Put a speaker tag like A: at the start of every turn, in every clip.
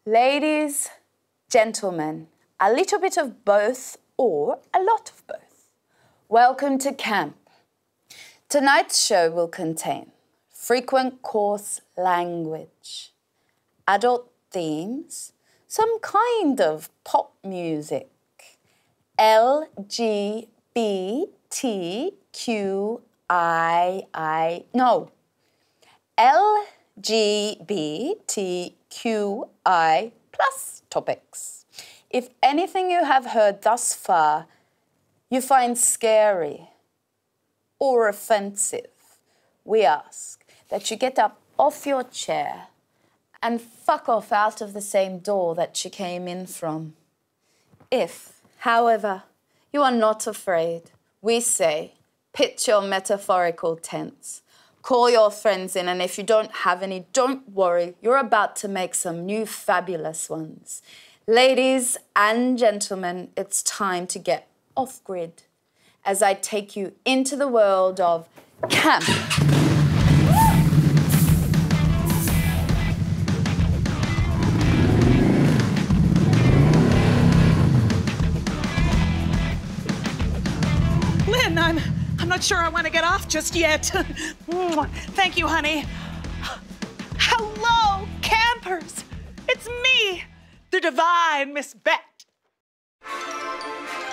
A: Ladies, gentlemen, a little bit of both or a lot of both. Welcome to camp. Tonight's show will contain frequent coarse language, adult themes, some kind of pop music, LGBTQI plus topics. If anything you have heard thus far you find scary or offensive, we ask that you get up off your chair and fuck off out of the same door that you came in from. If, however, you are not afraid, we say, pitch your metaphorical tents, call your friends in, and if you don't have any, don't worry, you're about to make some new fabulous ones. Ladies and gentlemen, it's time to get off-grid as I take you into the world of camp.
B: Lynn, I'm not sure I want to get off just yet. Thank you, honey. Hello, campers. It's me, the divine Miss Bet.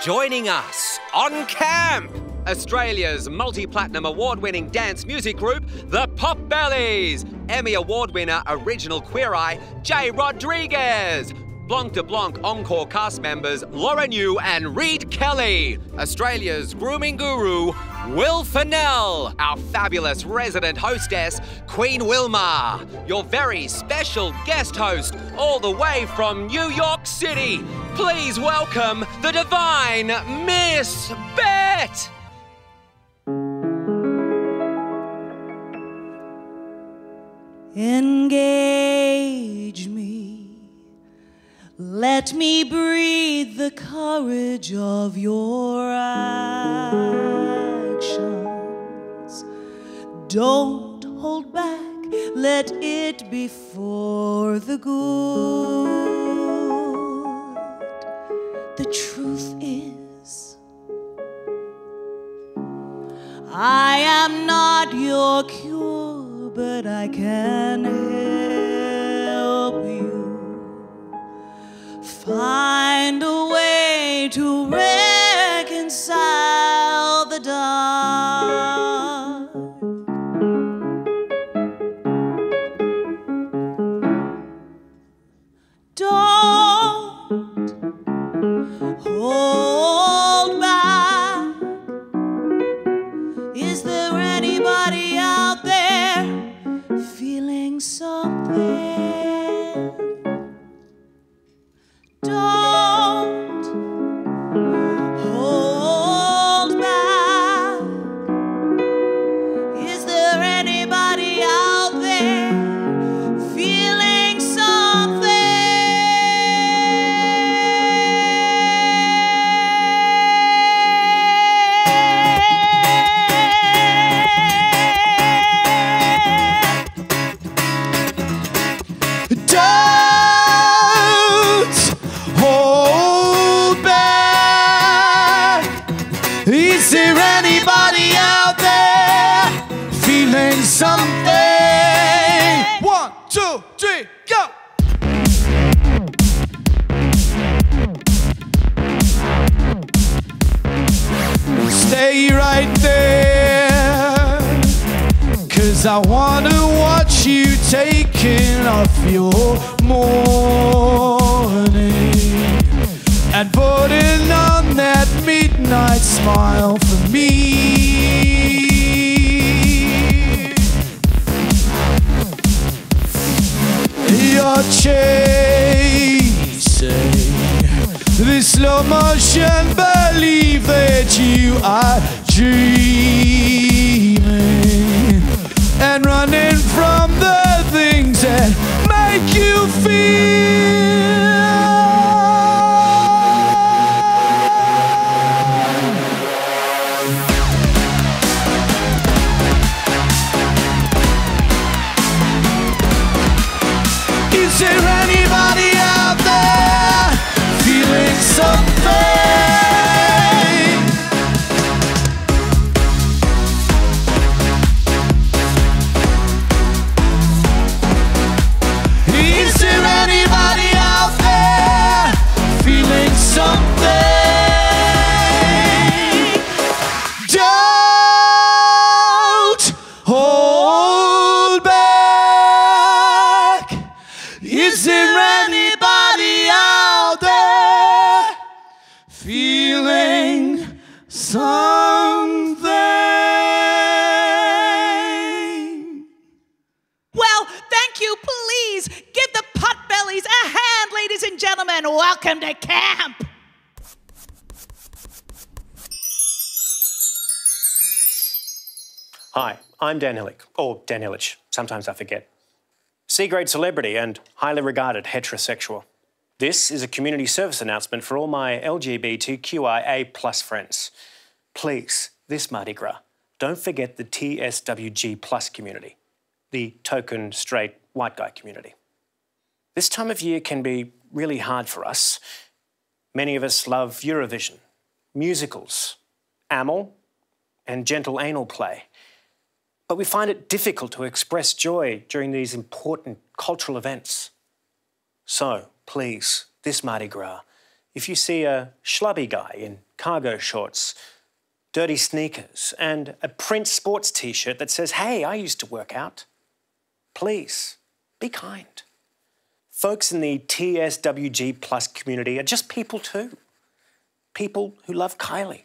C: Joining us on Camp, Australia's multi-platinum award-winning dance music group, the Pop Bellies. Emmy Award winner original Queer Eye, Jay Rodriguez. Blanc de Blanc Encore cast members Laura New and Reed Kelly. Australia's grooming guru, Will Fennell. Our fabulous resident hostess, Queen Wilma. Your very special guest host, all the way from New York City. Please welcome the divine Miss Bet.
B: Engage me. Let me breathe the courage of your actions. Don't hold back, let it be for the good. The truth is, I am not your cure, but I can help you find a way to reconcile the dark. Don't hold back. Is there anybody out there feeling something? Don't hold back. Is there anybody out there feeling something? Is there anybody out there feeling something? 1, 2, 3, go! Stay right there, 'cause I wanna watch you taking off your mourning and putting on that midnight smile for me. You're chasing this slow motion, believe that you are dreaming and running from the things that make you feel. Is there anybody else?
D: and welcome to camp.
E: Hi, I'm Dan Hillick, or Dan Hillich, sometimes I forget. C-grade celebrity and highly regarded heterosexual. This is a community service announcement for all my LGBTQIA+ friends. Please, this Mardi Gras, don't forget the TSWG+ community, the token straight white guy community. This time of year can be really hard for us. Many of us love Eurovision, musicals, amyl, and gentle anal play. But we find it difficult to express joy during these important cultural events. So, please, this Mardi Gras, if you see a schlubby guy in cargo shorts, dirty sneakers, and a print sports t-shirt that says, "Hey, I used to work out," please, be kind. Folks in the TSWG+ community are just people too. People who love Kylie.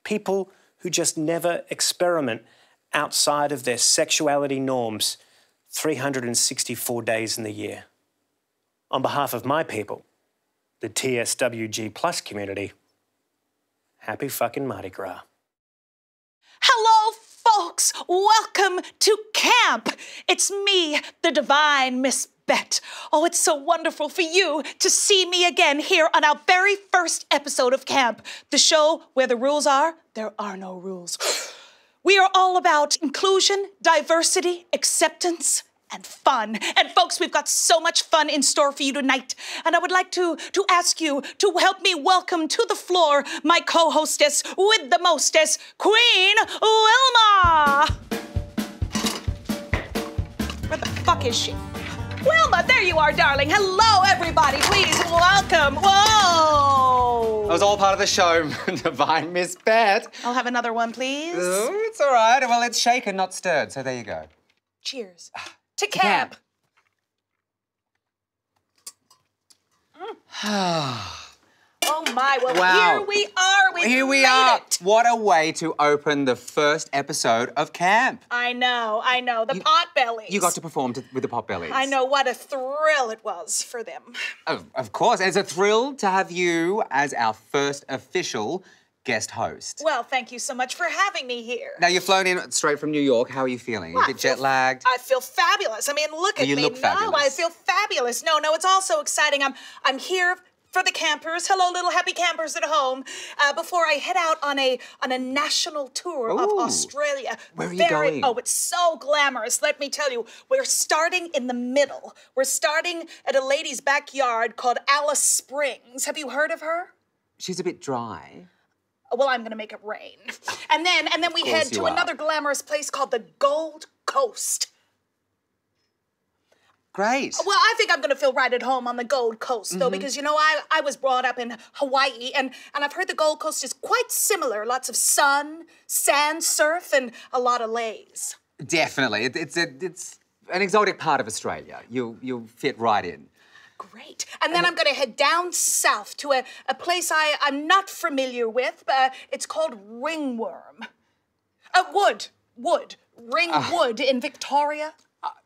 E: People who just never experiment outside of their sexuality norms 364 days in the year. On behalf of my people, the TSWG+ community, happy fucking Mardi Gras.
D: Hello, folks. Welcome to camp. It's me, the divine Miss Bet. Oh, it's so wonderful for you to see me again here on our very first episode of Camp, the show where the rules are, there are no rules. We are all about inclusion, diversity, acceptance, and fun. And folks, we've got so much fun in store for you tonight. And I would like to ask you to help me welcome to the floor my co-hostess with the mostess, Queen Wilma. Where the fuck is she? Wilma, there you are, darling. Hello, everybody. Please welcome. Whoa.
C: That was all part of the show, Divine Miss Bet.
D: I'll have another one, please.
C: Oh, it's all right. Well, it's shaken, not stirred, so there you go.
D: Cheers. To camp. Oh my, well,
C: Wow.
D: here we are.
C: Here we
D: made
C: are.
D: It.
C: What a way to open the first episode of Camp.
D: I know. The Potbellies.
C: You got to perform with the Potbellies.
D: I know, what a thrill it was for them.
C: Of course. And it's a thrill to have you as our first official guest host.
D: Well, thank you so much for having me here.
C: Now, you've flown in straight from New York. How are you feeling?
D: Well,
C: a bit jet-lagged?
D: I feel fabulous. I mean, look at
C: You
D: me.
C: look fabulous.
D: No, I feel fabulous. No, it's all so exciting. I'm here for the campers. Hello, little happy campers at home. Before I head out on a national tour of
C: Ooh.
D: Australia.
C: Where are you going?
D: Oh, it's so glamorous. Let me tell you, we're starting in the middle. We're starting at a lady's backyard called Alice Springs. Have you heard of her?
C: She's a bit dry.
D: Well, I'm gonna make it rain. And then we head to another glamorous place called the Gold Coast.
C: Great.
D: Well, I think I'm gonna feel right at home on the Gold Coast, though, because, you know, I was brought up in Hawaii, and I've heard the Gold Coast is quite similar. Lots of sun, sand, surf, and a lot of lays.
C: Definitely. It's an exotic part of Australia. You'll fit right in.
D: Great. And then I'm gonna head down south to a place I'm not familiar with, but it's called Ringworm. Ringwood in Victoria.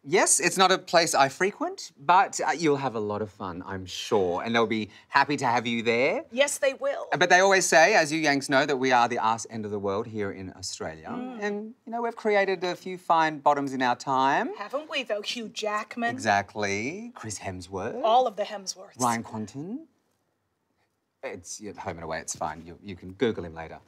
C: Yes, it's not a place I frequent, but you'll have a lot of fun, I'm sure, and they'll be happy to have you there.
D: Yes, they will.
C: But they always say, as you Yanks know, that we are the arse end of the world here in Australia. And, you know, we've created a few fine bottoms in our time.
D: Haven't we, though? Hugh Jackman.
C: Exactly. Chris Hemsworth.
D: All of the Hemsworths.
C: Ryan Quanten. It's Home and Away, it's fine. You can Google him later.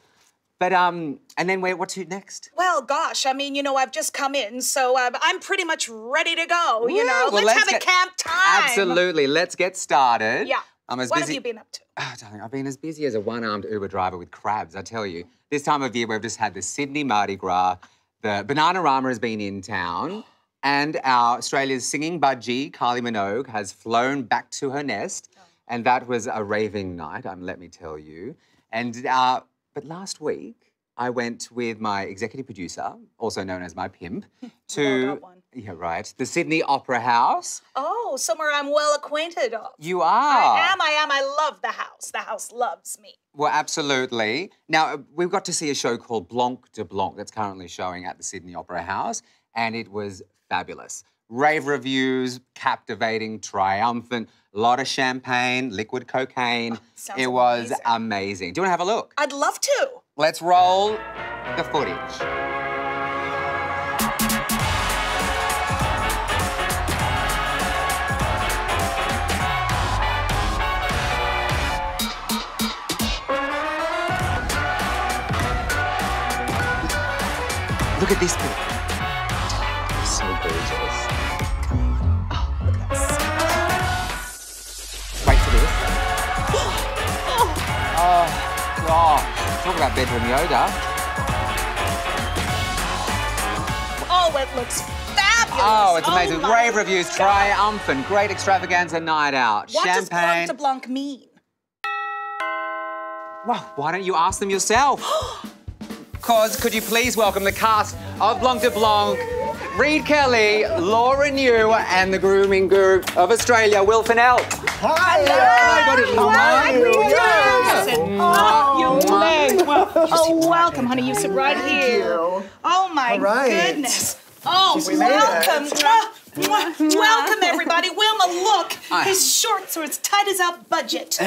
C: But, and then what to next?
D: Well, gosh, I mean, you know, I've just come in, so I'm pretty much ready to go, you know.
C: Well,
D: let's have a camp time.
C: Absolutely. Let's get started.
D: Yeah.
C: I'm as
D: What
C: busy.
D: have you been up to?
C: Oh, darling, I've been as busy as a one-armed Uber driver with crabs, I tell you. This time of year, we've just had the Sydney Mardi Gras, the Bananarama has been in town, and our Australia's singing budgie, Kylie Minogue, has flown back to her nest, and that was a raving night, let me tell you. And, but last week, I went with my executive producer, also known as my pimp, to the Sydney Opera House.
D: Oh, somewhere I'm well acquainted of.
C: You are.
D: I am. I love the house. The house loves me.
C: Well, absolutely. Now, we've got to see a show called Blanc de Blanc that's currently showing at the Sydney Opera House, and it was fabulous. rave reviews, captivating, triumphant, a lot of champagne, liquid cocaine.
D: Sounds
C: It was
D: amazing.
C: amazing. Do you want to have a look?
D: I'd love to.
C: Let's roll the footage. Look at this bit. It's so gorgeous. Oh, look at that. Wait for this. Oh, talk about bedroom yoga.
D: Oh, it looks fabulous.
C: Oh, it's amazing.
D: my
C: Rave reviews,
D: God.
C: triumphant, great extravaganza night out.
D: What does
C: Champagne.
D: Blanc de Blanc mean?
C: Well, why don't you ask them yourself? Cos, could you please welcome the cast of Blanc de Blanc, Reed Kelly, Laura New, and the grooming guru of Australia, Will Fennell.
B: Hi!
D: Welcome, honey. You sit right here. Oh, my goodness. Oh, welcome. Welcome, everybody. Wilma, look. His shorts are as tight as our budget.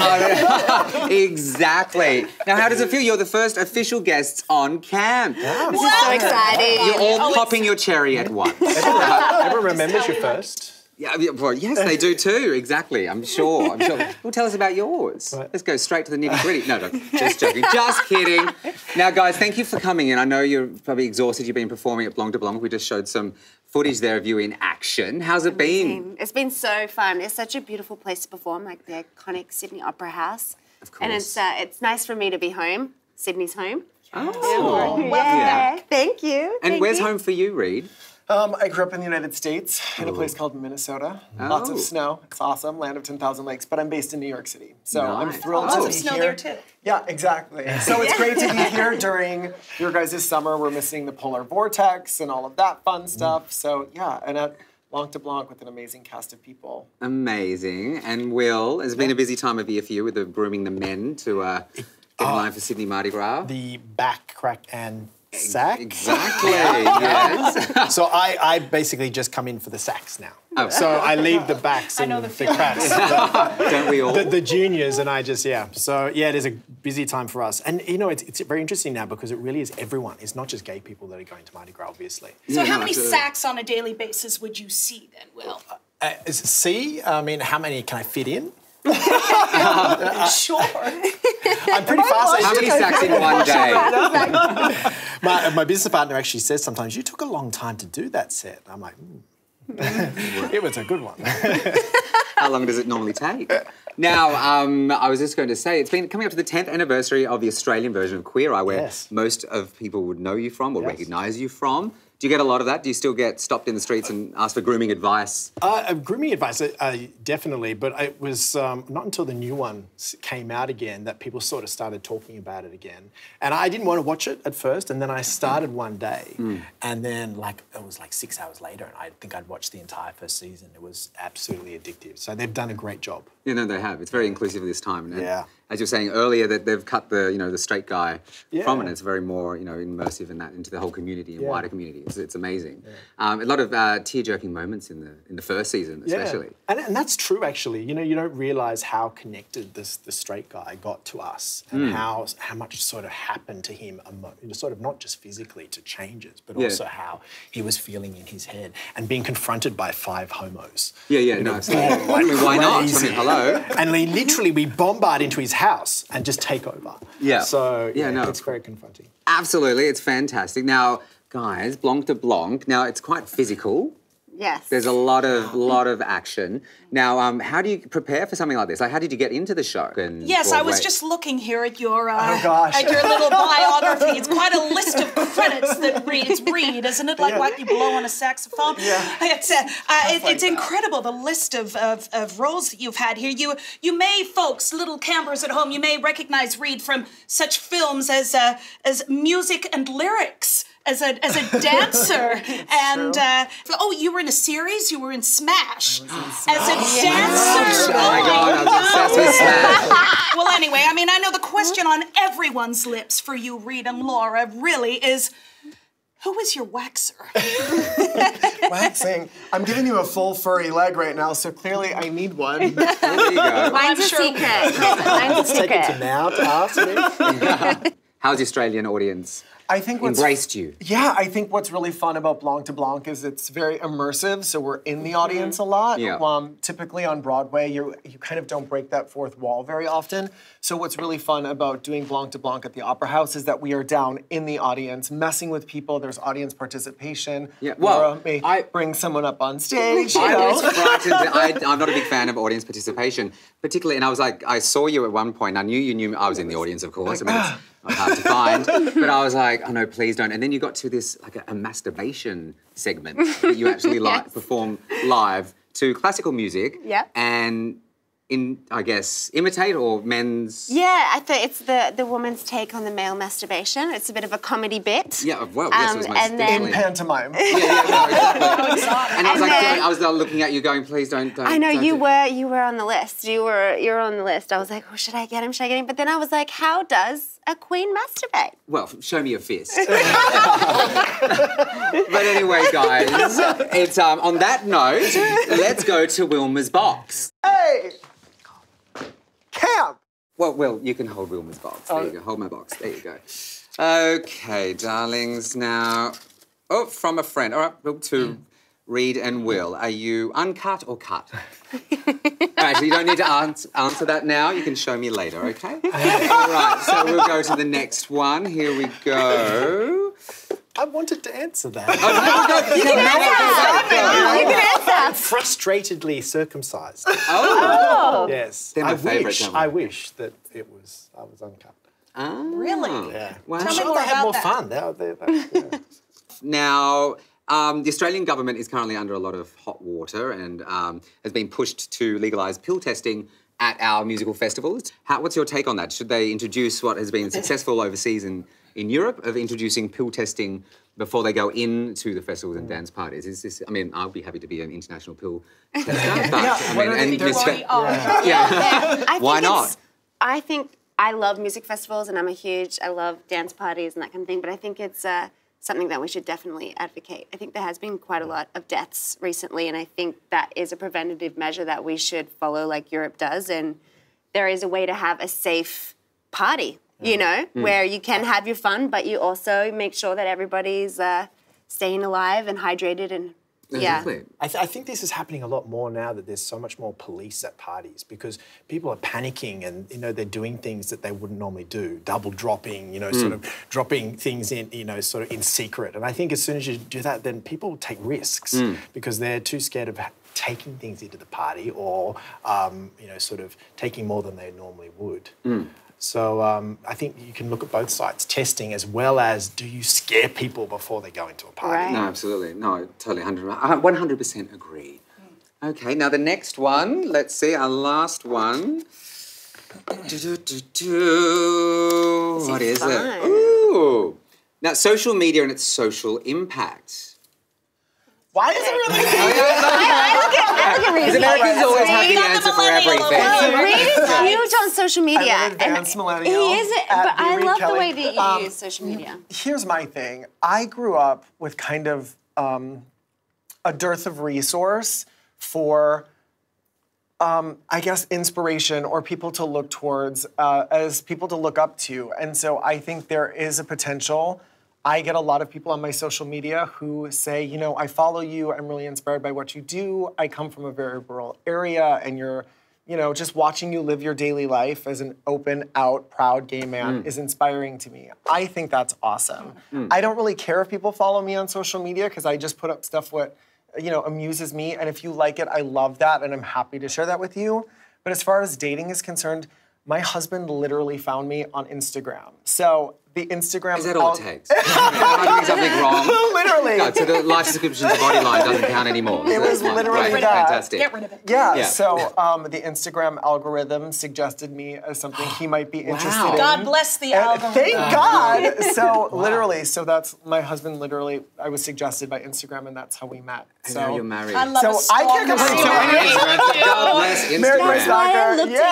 C: Exactly. Now, how does it feel? You're the first official guests on camp.
F: This is so exciting.
C: You're all popping your cherry at once.
E: Everyone remembers you first.
C: Yeah, well, yes, they do too. Exactly. I'm sure. Well, tell us about yours.
E: Right.
C: Let's go straight to the nitty-gritty. No, just joking. Just kidding. Now, guys, thank you for coming in. I know you're probably exhausted. You've been performing at Blanc de Blanc. We just showed some footage there of you in action. How's it been?
F: It's been so fun. It's such a beautiful place to perform, like the iconic Sydney Opera House.
C: Of course.
F: And it's nice for me to be home. Sydney's home.
C: Oh,
F: Yeah. Thank you.
C: And where's home for you, Reed?
G: I grew up in the United States in a place called Minnesota. Lots
C: Oh.
G: of snow. It's awesome. Land of 10,000 lakes. But I'm based in New York City. So I'm
C: Nice.
G: thrilled
D: Lots
G: to
D: of
G: be
D: snow
G: here.
D: there, too.
G: Yeah, exactly. So it's great to be here during your guys' summer. We're missing the polar vortex and all of that fun stuff. So yeah, and at Blanc de Blanc with an amazing cast of people.
C: Amazing. And Will, it's been a busy time of year for you with the grooming the men to get in line for Sydney Mardi Gras.
E: The back crack and sack.
C: Exactly, yes.
E: So I basically just come in for the sacks now.
C: Oh.
E: So I leave the backs and
D: know the
E: the
D: feeling.
E: cracks,
C: Don't we all?
E: the juniors, and I just, yeah. So yeah, it is a busy time for us. And you know, it's very interesting now because it really is everyone. It's not just gay people that are going to Mardi Gras, obviously.
D: So how
C: no,
D: many
C: absolutely.
D: sacks on a daily basis would you see then, Will?
E: I mean, how many can I fit in?
D: Sure.
E: I'm pretty fast.
C: How many sacks in one day?
E: My business partner actually says sometimes, you took a long time to do that set. I'm like, it was a good one.
C: How long does it normally take? Now, I was just going to say, it's been coming up to the 10th anniversary of the Australian version of Queer Eye, where
E: Yes.
C: most of people would know you from or
E: Yes.
C: recognise you from. Do you get a lot of that? Do you still get stopped in the streets and asked for grooming advice?
E: Grooming advice, definitely, but it was not until the new one came out again that people sort of started talking about it again. And I didn't want to watch it at first, and then I started one day, and then it was like 6 hours later, and I think I'd watched the entire first season. It was absolutely addictive. So they've done a great job.
C: You know, they have. It's very inclusive this time. And
E: Yeah.
C: as you were saying earlier, that they've cut the straight guy from it.
E: Yeah.
C: It's very more, immersive in that into the whole community and
E: Yeah.
C: wider community. It's amazing. A lot of tear-jerking moments in the first season, especially.
E: Yeah. And that's true, actually. You know, you don't realise how connected the straight guy got to us and how much sort of happened to him, sort of not just physically to changes, but also how he was feeling in his head and being confronted by 5 homos.
C: Yeah, no, absolutely. I mean, why not? I
E: Crazy.
C: mean, hello.
E: And we bombard into his house and just take over.
C: Yeah.
E: So,
C: Yeah, no.
E: it's very confronting.
C: Absolutely, it's fantastic. Now, guys, Blanc de Blanc. Now, it's quite physical.
F: Yes.
C: There's a lot of action. Now, how do you prepare for something like this? Like, how did you get into the show?
D: Yes, I was just looking here at your
G: gosh.
D: at your little biography. It's quite a list of credits that reads Reed, isn't it? Like what you blow on a saxophone. Yeah. It's incredible the list of roles that you've had here. You may, folks, little campers at home, you may recognize Reed from such films as Music and Lyrics. As a dancer, and you were in a series. You were in Smash as a dancer.
C: Oh my God, I was obsessed with Smash.
D: Well, anyway, I mean, I know the question on everyone's lips for you, Reed and Laura, really is, Who is your waxer?
G: Waxing. I'm giving you a full furry leg right now, so clearly I need one.
C: There you go.
F: Mine's a secret. Mine's a
H: Take it to
F: secret.
H: now to ask me.
C: How's the Australian audience
G: I think what's
C: embraced you?
G: Yeah, I think what's really fun about Blanc de Blanc is it's very immersive, so we're in the audience a lot.
C: Yeah.
G: Typically on Broadway, you kind of don't break that fourth wall very often. So what's really fun about doing Blanc de Blanc at the Opera House is that we are down in the audience, messing with people. There's audience participation.
C: Yeah, well,
G: Laura may bring someone up on stage.
C: I was frightened. I'm not a big fan of audience participation, particularly, and I was like, I saw you at one point. I knew you knew I was in the audience, of course. I mean, it's not hard to find, but I was like, oh no, please don't. And then you got to this like a masturbation segment that you actually perform live to classical music.
F: Yep.
C: And I guess, imitate or men's.
F: Yeah, I thought it's the woman's take on the male masturbation. It's a bit of a comedy bit.
C: Yeah, well, yes, it was
F: and then
G: In pantomime.
C: Yeah, exactly. And I was like, I was looking at you, going, please don't.
F: I know
C: don't
F: you were on the list. You're on the list. I was like, oh, should I get him? Should I get him? But then I was like, how does a queen masturbate?
C: Well, show me your fist. But anyway, guys, it's on that note, let's go to Wilma's box.
G: Hey! Camp!
C: Well, you can hold Wilma's box. There you go. Hold my box. There you go. Okay, darlings. Now, from a friend. All right, well, to Reed and Will. Are you uncut or cut? All right, so you don't need to answer that now. You can show me later, okay? All right, so we'll go to the next one. Here we go.
H: I wanted to answer that.
F: You can answer.
H: Frustratedly circumcised.
C: Oh.
H: Yes.
C: They're my favourite, don't they?
H: I wish that I was uncut.
C: Oh.
D: Really?
H: Yeah.
C: Wow.
H: I'm
D: Tell me
H: sure
D: more
H: they have
D: about
H: more
D: that.
H: fun. Yeah.
C: Now, the Australian government is currently under a lot of hot water and has been pushed to legalise pill testing at our musical festivals. What's your take on that? Should they introduce what has been successful overseas in Europe of introducing pill testing before they go into the festivals and dance parties? Is this? I mean, I'll be happy to be an international pill tester, but why not?
F: I think I love music festivals and I love dance parties and that kind of thing, but I think it's something that we should definitely advocate. I think there has been quite a lot of deaths recently, and I think that is a preventative measure that we should follow like Europe does, and there is a way to have a safe party, you know, where you can have your fun, but you also make sure that everybody's staying alive and hydrated and
C: Exactly.
H: I think this is happening a lot more now that there's so much more police at parties because people are panicking and, you know, they're doing things that they wouldn't normally do, double dropping, you know, sort of dropping things in, you know, sort of in secret. And I think as soon as you do that, then people take risks because they're too scared of taking things into the party or, you know, sort of taking more than they normally would. So I think you can look at both sides, testing as well as do you scare people before they go into a party?
F: Right.
C: No, absolutely. No, totally, 100% agree. Okay, now the next one, let's see, our last one. What is it? Ooh. Now, social media and its social impact.
G: Why is it really?
C: Because Americans always have the answer for everything.
F: Reed is huge on social media.
G: I'm an advanced millennial.
F: He is, but I love the way
G: Kelly.
F: that you use social media.
G: Here's my thing. I grew up with kind of a dearth of resource for, I guess, inspiration or people to look towards, as people to look up to. And so I think there is a potential. I get a lot of people on my social media who say, you know, I follow you, I'm really inspired by what you do. I come from a very rural area and you're, you know, just watching you live your daily life as an open, out, proud gay man is inspiring to me. I think that's awesome. I don't really care if people follow me on social media because I just put up stuff what, you know, amuses me. And if you like it, I love that and I'm happy to share that with you. But as far as dating is concerned, my husband literally found me on Instagram. So the Instagram...
C: Is that all it takes? Am I doing something wrong?
G: Literally.
C: God, so the life description to Bodyline doesn't count anymore.
G: It was literally
C: Great,
G: that.
C: Fantastic.
D: Get rid of it.
G: Yeah,
C: Yeah.
G: so the Instagram algorithm suggested me as something he might be interested in.
D: God bless the
G: And
D: algorithm.
G: thank God! So literally, so that's my husband literally, I was suggested by Instagram and that's how we met.
C: And
G: So
C: now you're married.
D: I love
G: So
D: a
G: I can't
D: stalker.
G: complain.
C: God bless
G: Married my
C: Instagram.
G: stalker.
F: I looked at you, I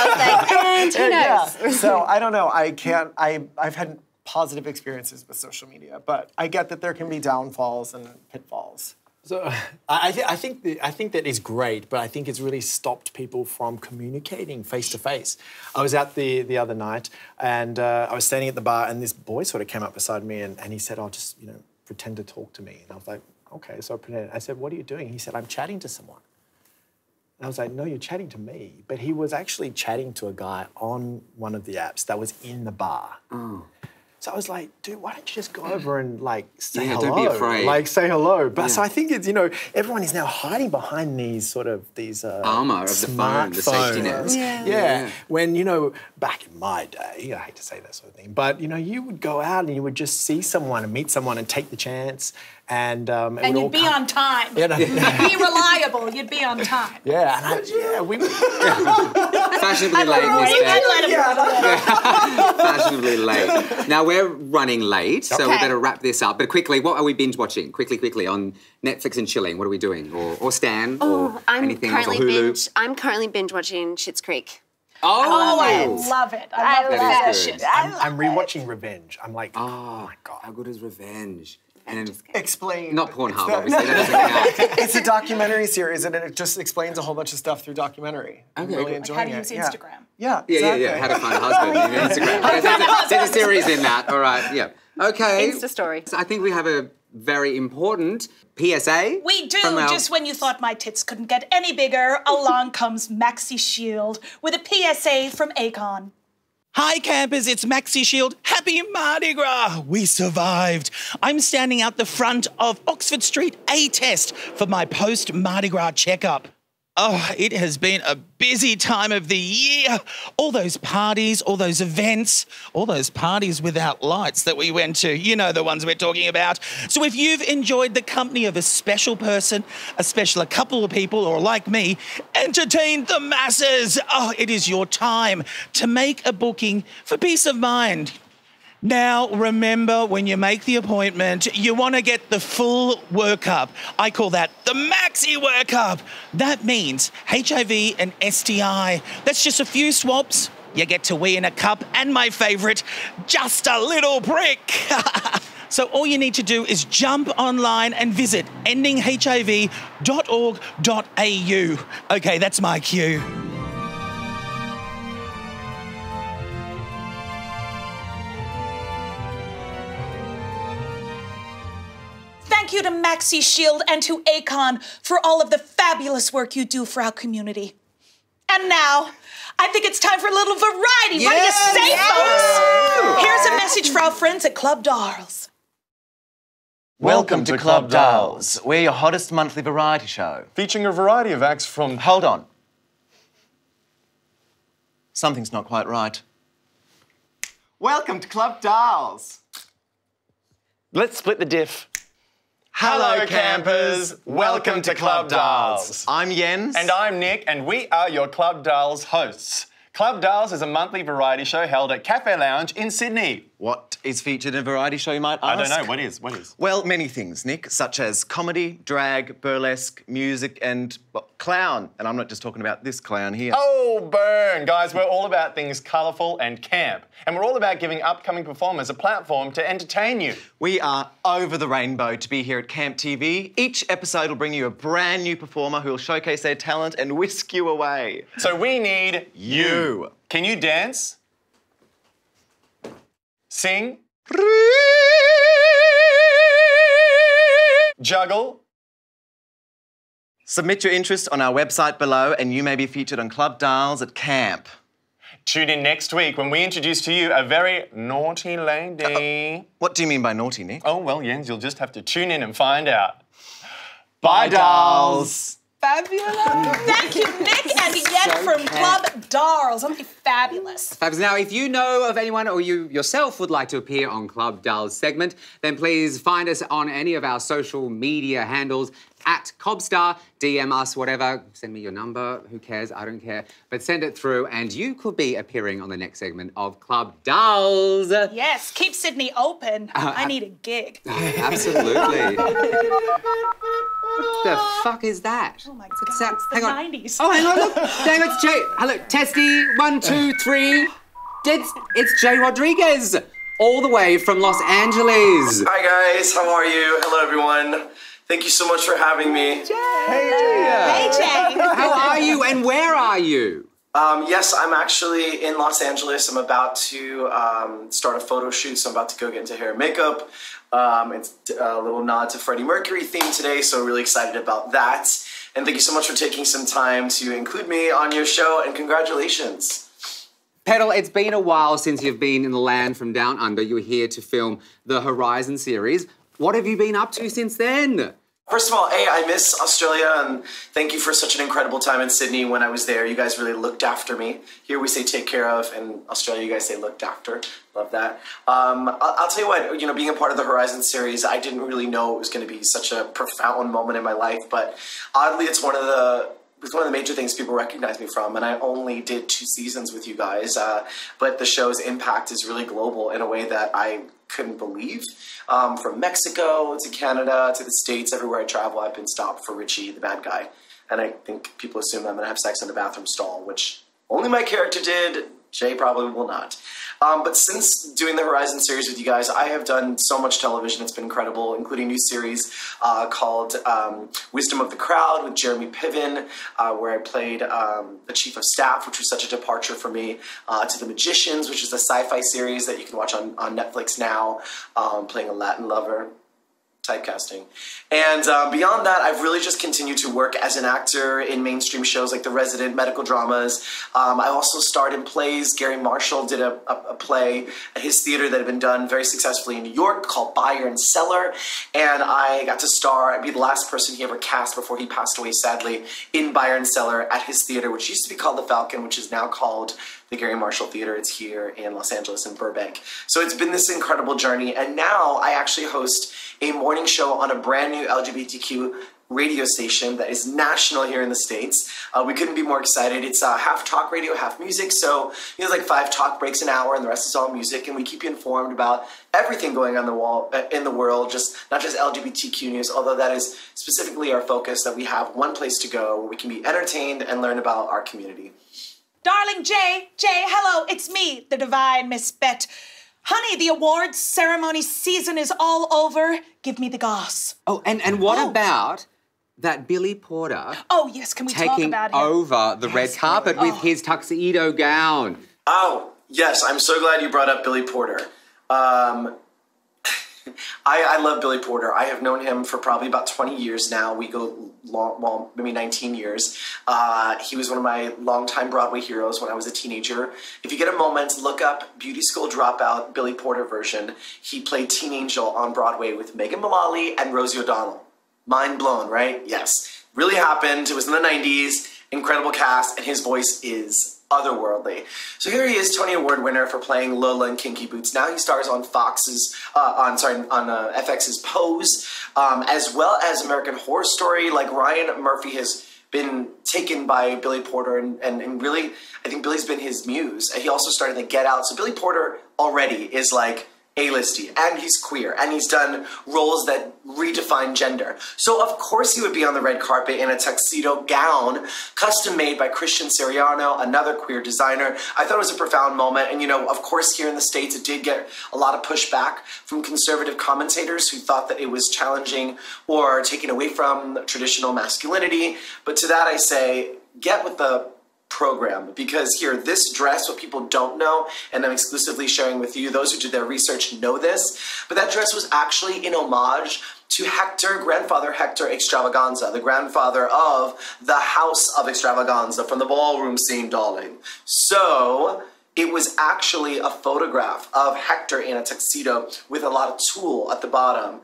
F: was like, and who knows?
G: Yeah. So I don't know. I can't. I've had positive experiences with social media, but I get that there can be downfalls and pitfalls.
H: So I think that is great, but I think it's really stopped people from communicating face to face. I was out the other night, and I was standing at the bar, and this boy sort of came up beside me, and he said, "Oh, just pretend to talk to me." And I was like, "Okay." So I pretended. I said, "What are you doing?" He said, "I'm chatting to someone." And I was like, "No, you're chatting to me." But he was actually chatting to a guy on one of the apps that was in the bar. Oh. So I was like, dude, why don't you just go over and say hello?
C: Don't be afraid.
H: Say hello. But so I think it's, everyone is now hiding behind these
C: armor of the phone, the safety nets.
H: Yeah. When, back in my day, I hate to say that sort of thing, but, you would go out and you would just see someone and meet someone and take the chance. And
D: you'd be on time. You'd be reliable. You'd be on time.
H: Yeah, we would.
C: Fashionably late. Fashionably late. Now we're running late, so we better wrap this up. But quickly, what are we binge watching? Quickly on Netflix and chilling. What are we doing? Or Stan? Or anything else? Or Hulu?
F: I'm currently binge watching Schitt's Creek.
D: Oh, I love it. I love that shit.
H: I'm rewatching Revenge. I'm like, oh my God.
C: How good is Revenge?
F: And
G: explain.
C: Not Pornhub, obviously. That doesn't count.
G: It's a documentary series, and it just explains a whole bunch of stuff through documentary. I'm really enjoying
D: how to use Instagram.
G: Yeah, exactly.
C: How to find a husband on Instagram. There's a series in that. All right, yeah. Okay.
F: Insta story.
C: So I think we have a very important PSA.
D: We do. Just when you thought my tits couldn't get any bigger, along comes Maxi Shield with a PSA from Akon.
B: Hi campers, it's Maxi Shield. Happy Mardi Gras! We survived. I'm standing out the front of Oxford Street A-Test for my post-Mardi Gras checkup. Oh, it has been a busy time of the year. All those parties, all those events, all those parties without lights that we went to. You know the ones we're talking about. So if you've enjoyed the company of a special person, a couple of people, or like me, entertained the masses, it is your time to make a booking for peace of mind. Now, remember, when you make the appointment, you want to get the full workup. I call that the Maxi workup. That means HIV and STI. That's just a few swabs. You get to wee in a cup, and my favourite, just a little prick. So all you need to do is jump online and visit endinghiv.org.au. Okay, that's my cue.
D: Thank you to Maxi Shield and to Akon for all of the fabulous work you do for our community. And now, I think it's time for a little variety. What do you say, folks? Here's a message for our friends at Club Darls.
I: Welcome to Club Darls. We're your hottest monthly variety show.
J: Featuring a variety of acts from...
I: Hold on. Something's not quite right. Welcome to Club Darls.
J: Let's split the diff.
I: Hello, campers. Welcome to Club Darls. I'm Jens.
J: And I'm Nick, and we are your Club Darls hosts. Club Darls is a monthly variety show held at Cafe Lounge in Sydney.
I: What is featured in a variety show, you might ask?
J: I don't know. What is?
I: Well, many things, Nick, such as comedy, drag, burlesque, music, and clown. And I'm not just talking about this clown here.
J: Oh, burn. Guys, we're all about things colourful and camp. And we're all about giving upcoming performers a platform to entertain you.
I: We are over the rainbow to be here at Camp TV. Each episode will bring you a brand new performer who will showcase their talent and whisk you away.
J: So we need you. Can you dance? Sing? Juggle?
I: Submit your interest on our website below and you may be featured on Club Darls at Camp.
J: Tune in next week when we introduce to you a very naughty lady.
I: What do you mean by naughty, Nick?
J: Oh, well, Jens, you'll just have to tune in and find out.
I: Bye, Darls.
D: Fabulous. Thank you, Nick and Yen from Club Darls. Aren't they fabulous?
C: Fabulous. Now, if you know of anyone or you yourself would like to appear on Club Darls segment, then please find us on any of our social media handles at Cobbstar, DM us, whatever, send me your number, who cares, I don't care, but send it through and you could be appearing on the next segment of Club Darls.
D: Yes, keep Sydney open. I need a gig.
C: Absolutely. What the fuck is that?
D: Oh my God, it's the 90s.
C: Oh, hang on, look. Dang, it's Jay. Hello, testy, 1, 2, 3. It's Jay Rodriguez. all the way from Los Angeles.
K: Hi guys, how are you? Hello everyone. Thank you so much for having me.
D: Hey, Jay.
C: How are you and where are you?
K: Yes, I'm actually in Los Angeles. I'm about to start a photo shoot, so I'm about to go get into hair and makeup. It's a little nod to Freddie Mercury theme today, so really excited about that. And thank you so much for taking some time to include me on your show, and congratulations.
C: Petal, it's been a while since you've been in the land from down under. You were here to film the Horizon series. What have you been up to since then?
K: First of all, hey, I miss Australia, and thank you for such an incredible time in Sydney when I was there. You guys really looked after me. Here we say take care of, and Australia you guys say looked after. Love that. I'll tell you what, you know, being a part of the Horizon series, I didn't really know it was going to be such a profound moment in my life, but oddly it's one of the major things people recognize me from, and I only did 2 seasons with you guys, but the show's impact is really global in a way that I couldn't believe. From Mexico to Canada to the States, everywhere I travel, I've been stopped for Richie, the bad guy. And I think people assume I'm going to have sex in a bathroom stall, which only my character did. Jay probably will not. But since doing the Horizon series with you guys, I have done so much television. It's been incredible, including a new series called Wisdom of the Crowd with Jeremy Piven, where I played the Chief of Staff, which was such a departure for me, to The Magicians, which is a sci-fi series that you can watch on Netflix now, playing a Latin lover. Typecasting. And beyond that, I've really just continued to work as an actor in mainstream shows like The Resident, medical dramas. I also starred in plays. Gary Marshall did a play at his theater that had been done very successfully in New York called Buyer and Seller. And I got to star, I'd be the last person he ever cast before he passed away sadly, in Buyer and Seller at his theater, which used to be called The Falcon, which is now called the Gary Marshall Theater. It's here in Los Angeles in Burbank. So it's been this incredible journey, and now I actually host a morning show on a brand new LGBTQ radio station that is national here in the States. We couldn't be more excited. It's half talk radio, half music, so there's like 5 talk breaks an hour and the rest is all music, and we keep you informed about everything going on in the world, just not just LGBTQ news, although that is specifically our focus, that we have one place to go where we can be entertained and learn about our community.
D: Darling Jay, hello, it's me, the divine Miss Bet. Honey, the awards ceremony season is all over. Give me the goss.
C: Oh, and what about that Billy Porter?
D: Oh, yes, can we talk about him?
C: Taking over the red carpet with his tuxedo gown.
K: Oh, yes, I'm so glad you brought up Billy Porter. I love Billy Porter. I have known him for probably about 20 years now. We go long, well, maybe 19 years. He was one of my longtime Broadway heroes when I was a teenager. If you get a moment, look up Beauty School Dropout Billy Porter version. He played Teen Angel on Broadway with Megan Mullally and Rosie O'Donnell. Mind blown, right? Yes. Really happened. It was in the 90s. Incredible cast, and his voice is otherworldly. So here he is, Tony Award winner for playing Lola in Kinky Boots. Now he stars on FX's Pose, as well as American Horror Story. Like, Ryan Murphy has been taken by Billy Porter, and really, I think Billy's been his muse. He also started in Get Out. So Billy Porter already is like A-listy, and he's queer, and he's done roles that redefine gender. So of course he would be on the red carpet in a tuxedo gown, custom made by Christian Siriano, another queer designer. I thought it was a profound moment, and you know, of course here in the States it did get a lot of pushback from conservative commentators who thought that it was challenging or taking away from traditional masculinity. But to that I say, get with the program, because here, this dress, what people don't know, and I'm exclusively sharing with you, those who did their research know this, but that dress was actually in homage to Hector, grandfather Hector Extravaganza, the grandfather of the House of Extravaganza from the ballroom scene, darling. So it was actually a photograph of Hector in a tuxedo with a lot of tulle at the bottom,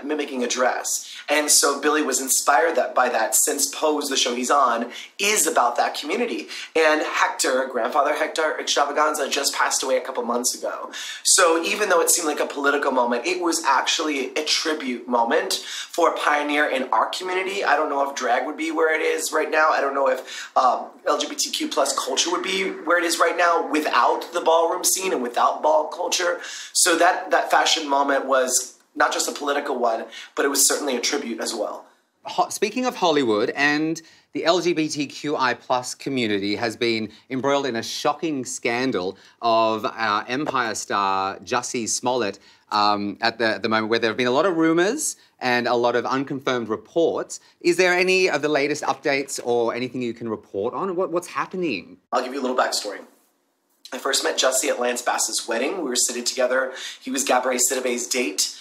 K: mimicking a dress. And so Billy was inspired by that, since Pose, the show he's on, is about that community. And Hector, grandfather Hector Extravaganza, just passed away a couple months ago. So even though it seemed like a political moment, it was actually a tribute moment for a pioneer in our community. I don't know if drag would be where it is right now. I don't know if LGBTQ plus culture would be where it is right now without the ballroom scene and without ball culture. So that fashion moment was not just a political one, but it was certainly a tribute as well.
C: speaking of Hollywood, and the LGBTQI plus community has been embroiled in a shocking scandal of our Empire star Jussie Smollett at the moment, where there have been a lot of rumours and a lot of unconfirmed reports. Is there any of the latest updates or anything you can report on? What's happening?
K: I'll give you a little backstory. I first met Jussie at Lance Bass's wedding. We were sitting together. He was Gabrielle Sidibe's date.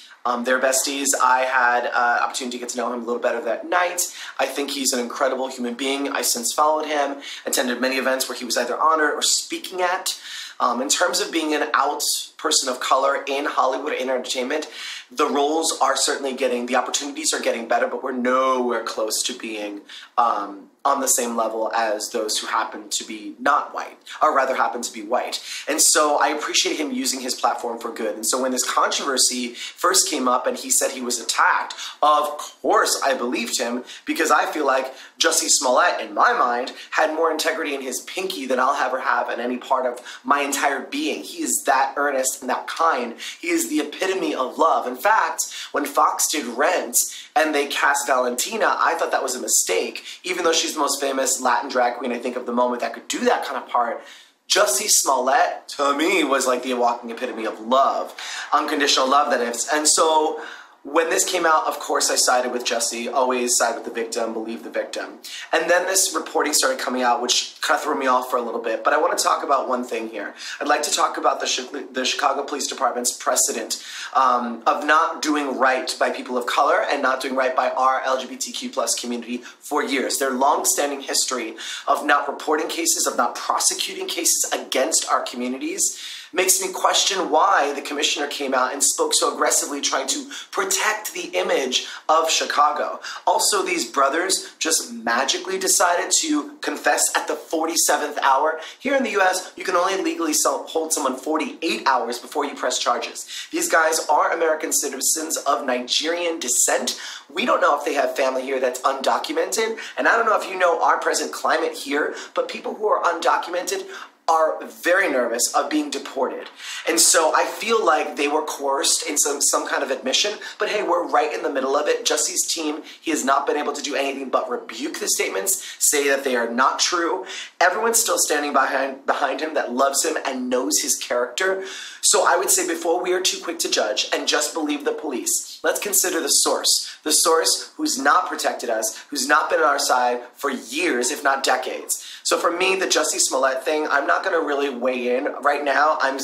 K: They're besties. I had opportunity to get to know him a little better that night. I think he's an incredible human being. I since followed him, attended many events where he was either honored or speaking at. In terms of being an out person of color in Hollywood or in entertainment, the roles are certainly getting, the opportunities are getting better, but we're nowhere close to being on the same level as those who happen to be not white, or rather happen to be white. And so I appreciate him using his platform for good. And so when this controversy first came up and he said he was attacked, of course I believed him, because I feel like Jussie Smollett, in my mind, had more integrity in his pinky than I'll ever have in any part of my entire being. He is that earnest and that kind. He is the epitome of love. In fact, when Fox did Rent and they cast Valentina, I thought that was a mistake. Even though she's the most famous Latin drag queen, I think, of the moment that could do that kind of part, Jussie Smollett, to me, was like the walking epitome of love. Unconditional love, that is. And so when this came out, of course, I sided with Jussie, always side with the victim, believe the victim. And then this reporting started coming out, which kind of threw me off for a little bit. But I want to talk about one thing here. I'd like to talk about the Chicago Police Department's precedent of not doing right by people of color and not doing right by our LGBTQ plus community for years. Their long-standing history of not reporting cases, of not prosecuting cases against our communities, makes me question why the commissioner came out and spoke so aggressively trying to protect the image of Chicago. Also, these brothers just magically decided to confess at the 47th hour. Here in the US, you can only legally hold someone 48 hours before you press charges. These guys are American citizens of Nigerian descent. We don't know if they have family here that's undocumented, and I don't know if you know our present climate here, but people who are undocumented are very nervous of being deported. And so I feel like they were coerced in some kind of admission, but hey, we're right in the middle of it. Jussie's team, he has not been able to do anything but rebuke the statements, say that they are not true. Everyone's still standing behind him that loves him and knows his character. So I would say before we are too quick to judge and just believe the police, let's consider the source who's not protected us, who's not been on our side for years, if not decades. So for me, the Jussie Smollett thing, I'm not going to really weigh in right now. I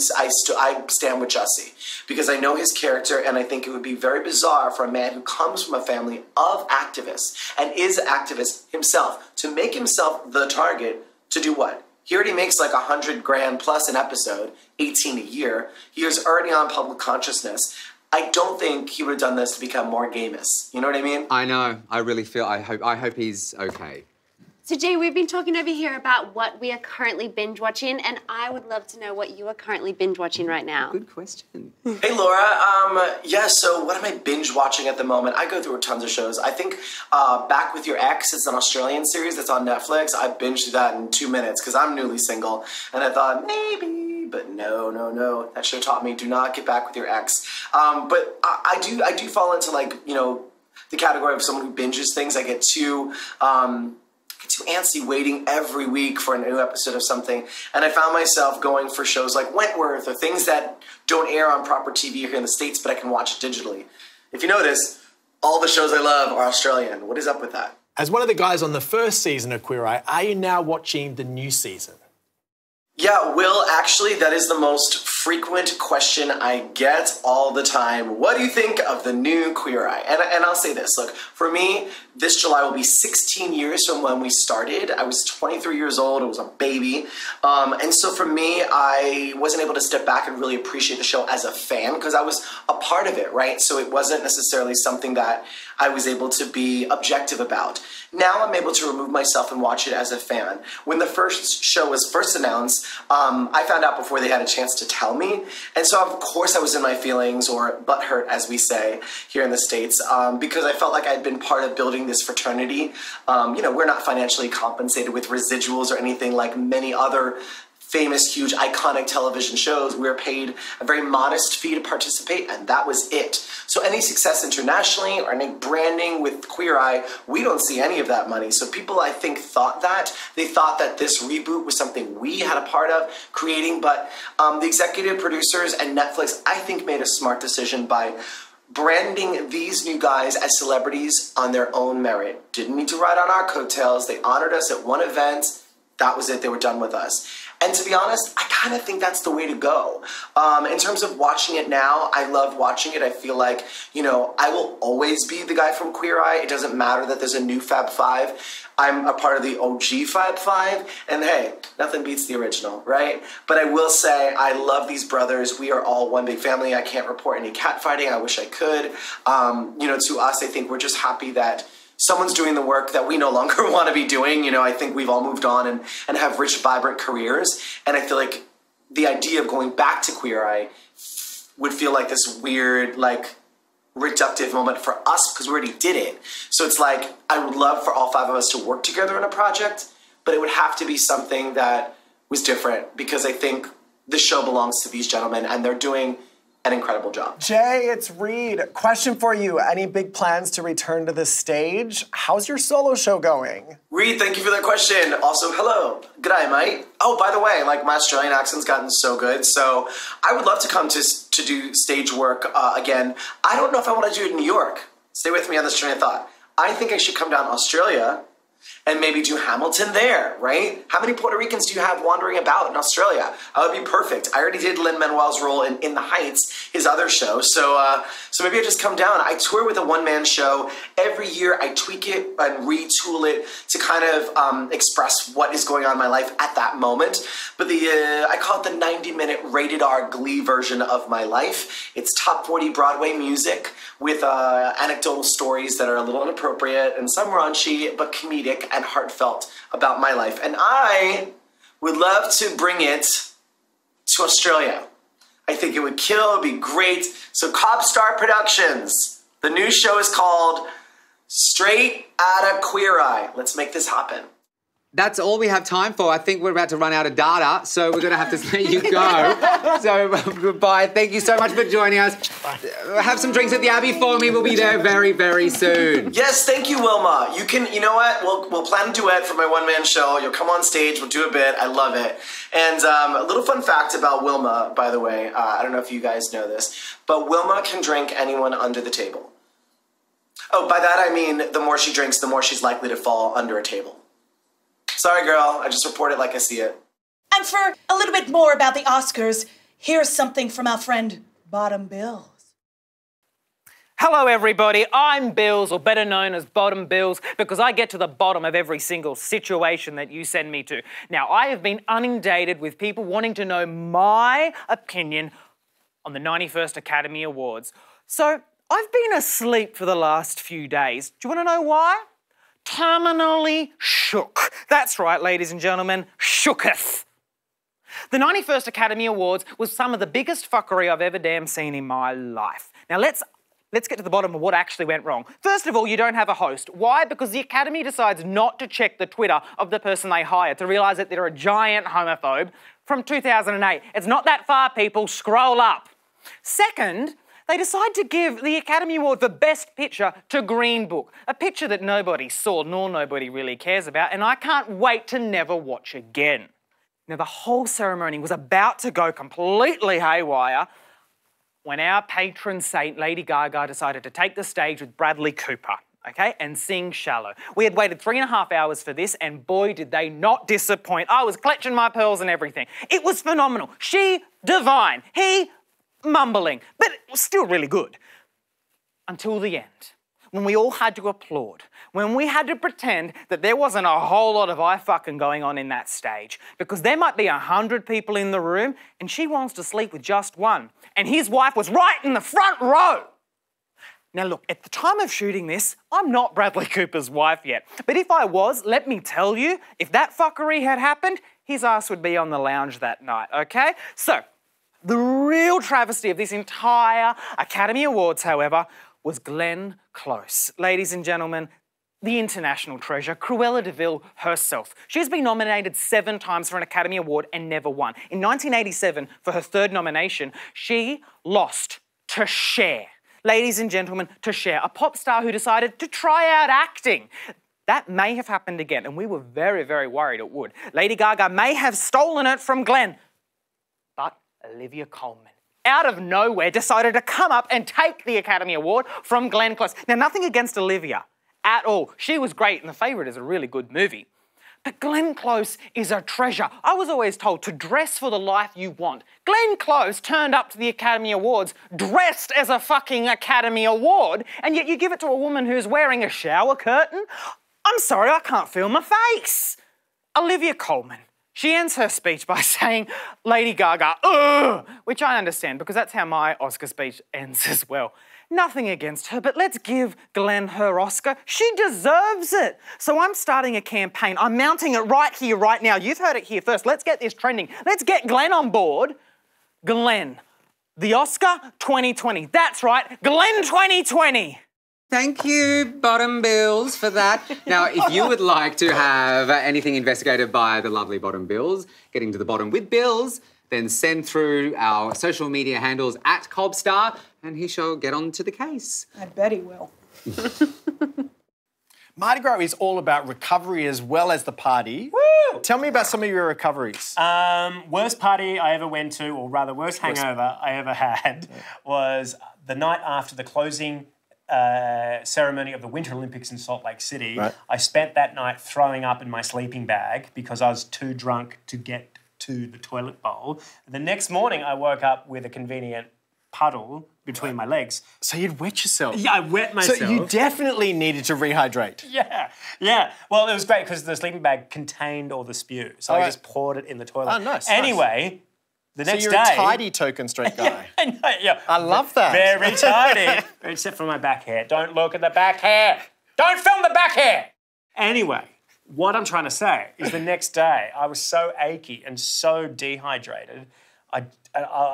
K: stand with Jussie because I know his character, and I think it would be very bizarre for a man who comes from a family of activists and is an activist himself to make himself the target to do what? He already makes like $100,000 plus an episode, 18 a year. He is already on public consciousness. I don't think he would have done this to become more gamous. You know what I mean?
C: I know. I really feel. I hope he's okay.
F: So Jay, we've been talking over here about what we are currently binge watching, and I would love to know what you are currently binge watching right now.
C: Good question.
K: Hey Laura, yeah, so what am I binge watching at the moment? I go through tons of shows. I think Back With Your Ex, it's an Australian series that's on Netflix. I binged through that in 2 minutes because I'm newly single, and I thought maybe, but no. That show taught me do not get back with your ex. But I do fall into, like, you know, the category of someone who binges things. I get too antsy waiting every week for a new episode of something, and I found myself going for shows like Wentworth or things that don't air on proper TV here in the States, but I can watch it digitally. If you notice, all the shows I love are Australian. What is up with that?
H: As one of the guys on the first season of Queer Eye, are you now watching the new season?
K: Yeah, Will, actually, that is the most frequent question I get all the time. What do you think of the new Queer Eye? And I'll say this, look, for me, this July will be 16 years from when we started. I was 23 years old, I was a baby. And so for me, I wasn't able to step back and really appreciate the show as a fan because I was a part of it, right? So it wasn't necessarily something that I was able to be objective about. Now I'm able to remove myself and watch it as a fan. When the first show was first announced, I found out before they had a chance to tell me. And so of course I was in my feelings, or butthurt as we say here in the States, because I felt like I'd been part of building this fraternity. You know, we're not financially compensated with residuals or anything like many other famous, huge, iconic television shows, we were paid a very modest fee to participate, and that was it. So any success internationally or any branding with Queer Eye, we don't see any of that money. So people, I think, thought that. They thought that this reboot was something we had a part of creating, but the executive producers and Netflix, I think, made a smart decision by branding these new guys as celebrities on their own merit. Didn't need to ride on our coattails. They honored us at one event. That was it. They were done with us. And to be honest, I kind of think that's the way to go. In terms of watching it now, I love watching it. I feel like, you know, I will always be the guy from Queer Eye. It doesn't matter that there's a new Fab Five. I'm a part of the OG Fab Five, and hey, nothing beats the original, right? But I will say, I love these brothers. We are all one big family. I can't report any catfighting. I wish I could. You know, to us, I think we're just happy that someone's doing the work that we no longer want to be doing. You know, I think we've all moved on and have rich, vibrant careers. And I feel like the idea of going back to Queer Eye would feel like this weird, like, reductive moment for us because we already did it. So it's like, I would love for all five of us to work together on a project, but it would have to be something that was different because I think the show belongs to these gentlemen and they're doing an incredible job.
G: Jay, it's Reed. Question for you. Any big plans to return to the stage? How's your solo show going?
K: Reed, thank you for that question. Also, hello. G'day, mate. Oh, by the way, like, my Australian accent's gotten so good, so I would love to come to do stage work again. I don't know if I want to do it in New York. Stay with me on this train of thought. I think I should come down to Australia and maybe do Hamilton there, right? How many Puerto Ricans do you have wandering about in Australia? That would be perfect. I already did Lin-Manuel's role in The Heights, his other show, so maybe I just come down. I tour with a one-man show. Every year I tweak it and retool it to kind of express what is going on in my life at that moment. But I call it the 90-minute rated R Glee version of my life. It's top 40 Broadway music with anecdotal stories that are a little inappropriate and some raunchy, but comedic and heartfelt about my life. And I would love to bring it to Australia. I think it would kill, it'd be great. So Cobbstar Productions, the new show is called Straight Outta Queer Eye. Let's make this happen.
C: That's all we have time for. I think we're about to run out of data, so we're going to have to let you go. So goodbye. Thank you so much for joining us. Have some drinks at the Abbey for me. We'll be there very, very soon.
K: Yes, thank you, Wilma. You know what? We'll plan a duet for my one-man show. You'll come on stage. We'll do a bit. I love it. And a little fun fact about Wilma, by the way. I don't know if you guys know this, but Wilma can drink anyone under the table. Oh, by that I mean the more she drinks, the more she's likely to fall under a table. Sorry, girl. I just report it like I see it.
D: And for a little bit more about the Oscars, here's something from our friend Bottom Bills.
L: Hello, everybody. I'm Bills, or better known as Bottom Bills, because I get to the bottom of every single situation that you send me to. Now, I have been inundated with people wanting to know my opinion on the 91st Academy Awards. So I've been asleep for the last few days. Do you want to know why? Terminally shook. That's right, ladies and gentlemen, shooketh. The 91st Academy Awards was some of the biggest fuckery I've ever damn seen in my life. Now let's get to the bottom of what actually went wrong. First of all, you don't have a host. Why? Because the Academy decides not to check the Twitter of the person they hire to realise that they're a giant homophobe from 2008. It's not that far, people. Scroll up. Second, they decide to give the Academy Award for Best Picture to Green Book, a picture that nobody saw nor nobody really cares about, and I can't wait to never watch again. Now, the whole ceremony was about to go completely haywire when our patron saint, Lady Gaga, decided to take the stage with Bradley Cooper, okay, and sing Shallow. We had waited 3.5 hours for this, and boy, did they not disappoint. I was clutching my pearls and everything. It was phenomenal. She, divine. He, mumbling, but it was still really good. Until the end, when we all had to applaud, when we had to pretend that there wasn't a whole lot of eye-fucking going on in that stage, because there might be 100 people in the room, and she wants to sleep with just one, and his wife was right in the front row. Now look, at the time of shooting this, I'm not Bradley Cooper's wife yet, but if I was, let me tell you, if that fuckery had happened, his ass would be on the lounge that night, okay? So, the real travesty of this entire Academy Awards, however, was Glenn Close. Ladies and gentlemen, the international treasure, Cruella de Vil herself. She's been nominated 7 times for an Academy Award and never won. In 1987, for her 3rd nomination, she lost to Cher. Ladies and gentlemen, to Cher, a pop star who decided to try out acting. That may have happened again, and we were very, very worried it would. Lady Gaga may have stolen it from Glenn. But Olivia Colman, out of nowhere, decided to come up and take the Academy Award from Glenn Close. Now, nothing against Olivia at all. She was great, and The Favourite is a really good movie. But Glenn Close is a treasure. I was always told to dress for the life you want. Glenn Close turned up to the Academy Awards dressed as a fucking Academy Award, and yet you give it to a woman who's wearing a shower curtain? I'm sorry, I can't feel my face. Olivia Colman. She ends her speech by saying, Lady Gaga, ugh, which I understand because that's how my Oscar speech ends as well. Nothing against her, but let's give Glenn her Oscar. She deserves it. So I'm starting a campaign. I'm mounting it right here, right now. You've heard it here first. Let's get this trending. Let's get Glenn on board. Glenn, the Oscar 2020. That's right, Glenn 2020.
C: Thank you, Bottom Bills, for that. Now, if you would like to have anything investigated by the lovely Bottom Bills, getting to the bottom with Bills, then send through our social media handles at Cobbstar, and he shall get on to the case.
D: I bet he will.
H: Mardi Gras is all about recovery as well as the party.
E: Woo!
H: Tell me about some of your recoveries.
E: Worst party I ever went to, or rather worst hangover I ever had, was the night after the closing ceremony of the Winter Olympics in Salt Lake City.
H: Right.
E: I spent that night throwing up in my sleeping bag because I was too drunk to get to the toilet bowl. The next morning I woke up with a convenient puddle between my legs.
H: So you'd wet yourself?
E: Yeah, I wet myself.
H: So you definitely needed to rehydrate?
E: Yeah. Well, it was great because the sleeping bag contained all the spew. So I just poured it in the toilet.
H: Oh, nice.
E: Anyway, the next day...
H: So you're a tidy token straight guy.
E: Yeah.
H: I love that.
E: Very tidy. Except for my back hair. Don't look at the back hair. Don't film the back hair. Anyway, what I'm trying to say is the next day I was so achy and so dehydrated, I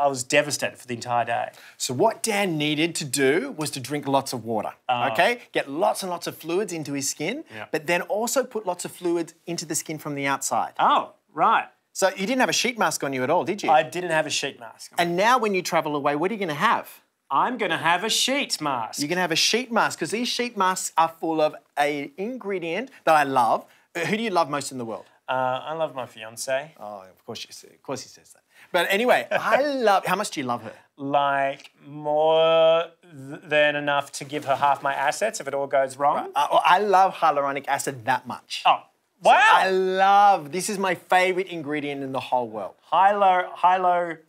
E: was devastated for the entire day.
H: So what Dan needed to do was to drink lots of water, okay? Get lots and lots of fluids into his skin, but then also put lots of fluids into the skin from the outside.
E: Oh, right.
H: So you didn't have a sheet mask on you at all, did you?
E: I didn't have a sheet mask.
H: And now when you travel away, what are you going to have?
E: I'm going to have a sheet mask.
H: You're going to have a sheet mask because these sheet masks are full of an ingredient that I love. Who do you love most in the world?
E: I love my fiancée.
H: Oh, of course he says that. But anyway, I love... How much do you love her?
E: Like, more than enough to give her half my assets if it all goes wrong.
H: Right. I love hyaluronic acid that much.
E: Oh, wow!
H: So I love... This is my favourite ingredient in the whole world.
E: Hyaluronic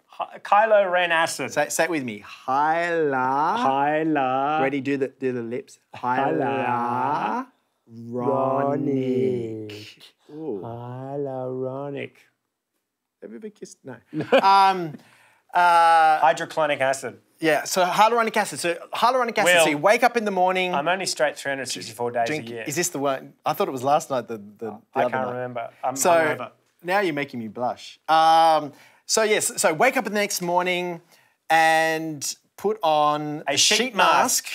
E: acid.
H: Say it with me. Ready? Do the lips. Hyaluronic.
E: Hyaluronic.
H: Have you ever kissed? No.
E: Hydrochloric acid.
H: Yeah, so hyaluronic acid. So
E: Will,
H: so you wake up in the morning.
E: I'm only straight 364 days
H: drink,
E: a year.
H: Is this the one? I thought it was last night, the
E: I
H: other
E: can't
H: night.
E: remember. I'm
H: so
E: hungover.
H: now you're making me blush. So wake up the next morning and put on
E: a sheet mask.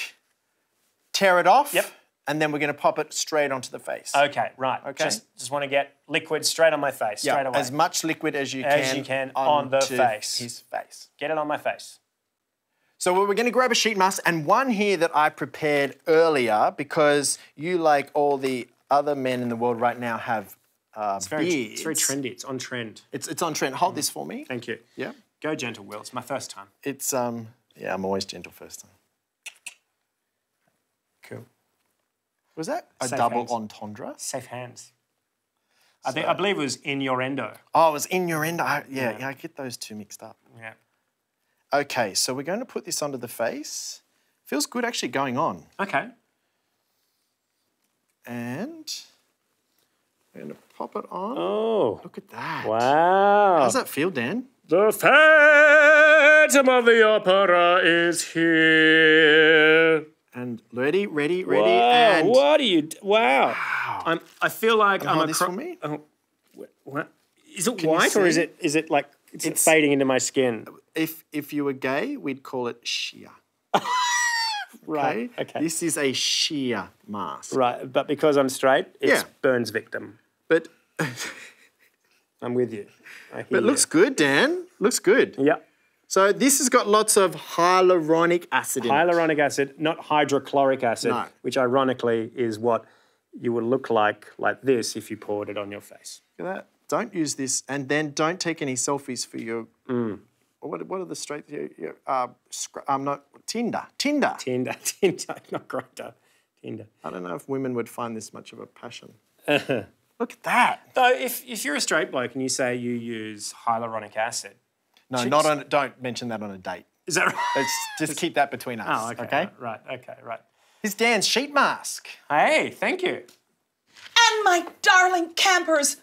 H: Tear it off.
E: Yep.
H: And then we're going to pop it straight onto the face.
E: Okay, right.
H: Okay.
E: Just want to get liquid straight on my face, straight away.
H: As much liquid as you
E: can on the face.
H: His face.
E: Get it on my face.
H: So we're going to grab a sheet mask and one here that I prepared earlier because you, like all the other men in the world right now, have
E: It's very
H: beards.
E: trendy. It's on trend.
H: It's on trend. Hold this for me.
E: Thank you.
H: Yeah.
E: Go gentle, Will. It's my first time.
H: It's yeah, I'm always gentle first time.
E: Cool.
H: Was that a
E: Safe
H: double
E: hands.
H: entendre?
E: Safe hands. I believe it was innuendo.
H: Oh, it was innuendo. Yeah, I get those two mixed up.
E: Yeah.
H: Okay, so we're going to put this under the face. Feels good actually going on.
E: Okay.
H: And we're going to pop it on.
E: Oh.
H: Look at that.
E: Wow.
H: How's that feel, Dan?
E: The Phantom of the Opera is here.
H: And ready,
E: Wow,
H: and...
E: what are you... Wow. I feel like I'm
H: hold this for me.
E: Oh, what? Is it
H: Can you
E: white or is
H: see?
E: it like it's fading into my skin?
H: If you were gay, we'd call it sheer.
E: Right, okay.
H: This is a sheer mask.
E: Right, but because I'm straight, it's
H: Yeah.
E: Burns victim.
H: But
E: I'm with you. I hear
H: but it looks good, Dan. Looks good.
E: Yeah.
H: So this has got lots of hyaluronic acid in it.
E: Hyaluronic acid, not hydrochloric acid,
H: No.
E: which ironically is what you would look like this if you poured it on your face.
H: Look at that. Don't use this, and then don't take any selfies for your. What are the straight? I'm not Tinder.
E: Tinder, not Grindr. Tinder.
H: I don't know if women would find this much of a passion. Look at that.
E: Though, if you're a straight bloke and you say you use hyaluronic acid,
H: No,
E: chicks-
H: not on. Don't mention that on a date.
E: is that right?
H: Let's just keep that between us.
E: Oh, okay.
H: Okay.
E: Right. Okay. Right.
H: Here's Dan's sheet mask.
E: Hey, thank you.
D: And my darling campers,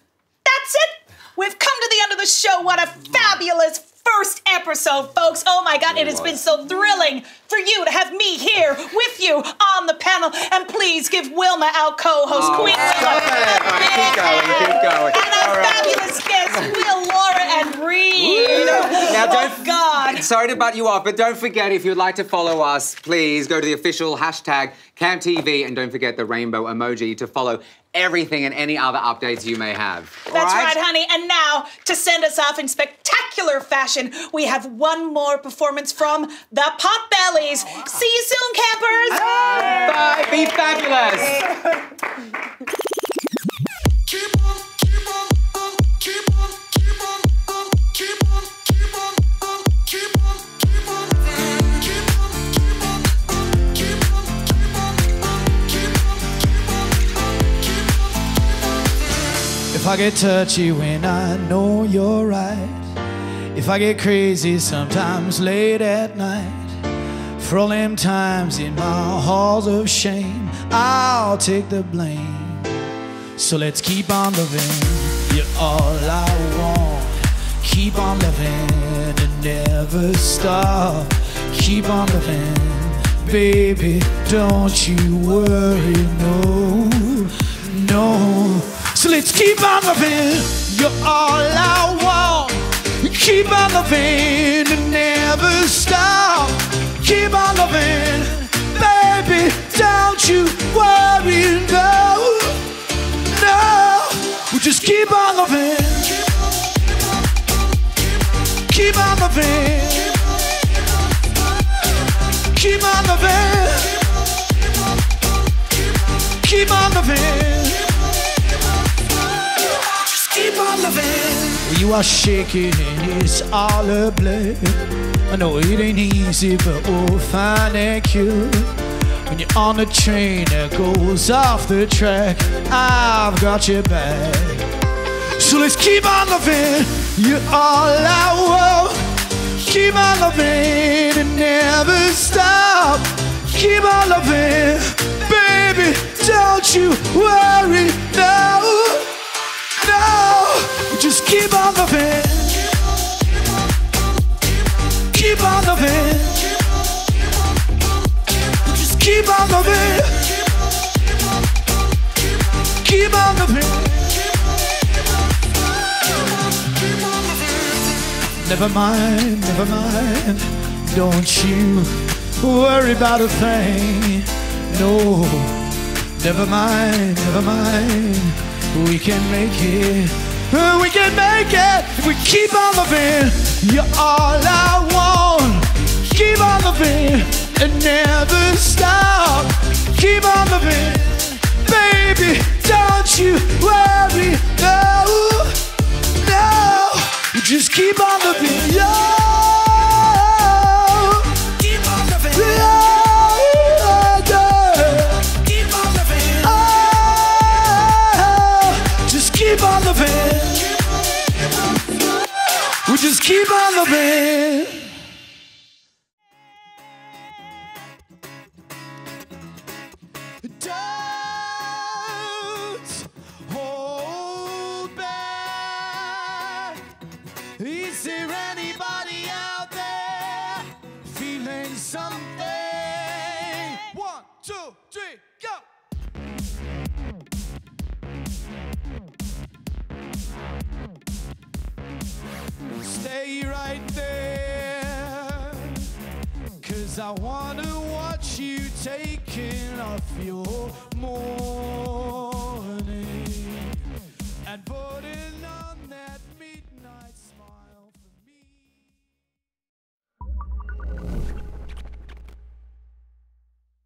D: that's it. We've come to the end of the show. What a fabulous first episode, folks. Oh my God, it has been so thrilling for you to have me here with you on the panel. And please give Wilma, our co-host, Queen Wilma,
C: Keep going.
D: and our fabulous guests, Will, Laura, and Reed.
C: Now,
D: Oh God.
C: Sorry to butt you off, but don't forget, if you'd like to follow us, please go to the official hashtag CampTV and don't forget the rainbow emoji to follow everything and any other updates you may have.
D: That's right, honey. And now, to send us off in spectacular fashion, we have one more performance from the Potbellies. See you soon, campers.
C: Bye. Be fabulous.
M: If I get touchy when I know you're right, if I get crazy sometimes late at night, for all them times in my halls of shame, I'll take the blame. So let's keep on loving, you're all I want. Keep on loving and never stop. Keep on loving, baby, don't you worry, no, no. So let's keep on loving, you're all I want. Keep on loving and never stop. Keep on loving, baby, don't you worry, no, no. We just keep on loving. Keep on loving. Keep on loving. Keep on loving. Keep on loving. You are shaking and it's all a blur. I know it ain't easy, but we'll find a cure. When you're on the train that goes off the track, I've got your back. So let's keep on loving, you're all I want. Keep on loving and never stop. Keep on loving, baby, don't you worry, no, no. Just keep on loving. Keep on loving. Just keep on loving. Keep on loving. Never mind, don't you worry about a thing. No, never mind, we can make it. We can make it if we keep on loving. You're all I want. Keep on loving and never stop. Keep on loving, baby, don't you worry, no, no. Just keep on loving, yo. Keep on loving, yo. Keep on loving, oh. Just keep on loving. We just keep on loving. Don't hold back. Is there anybody out there feeling something? 1, 2, 3, go! Stay right there, 'cause I wanna watch you taking off your mourning and putting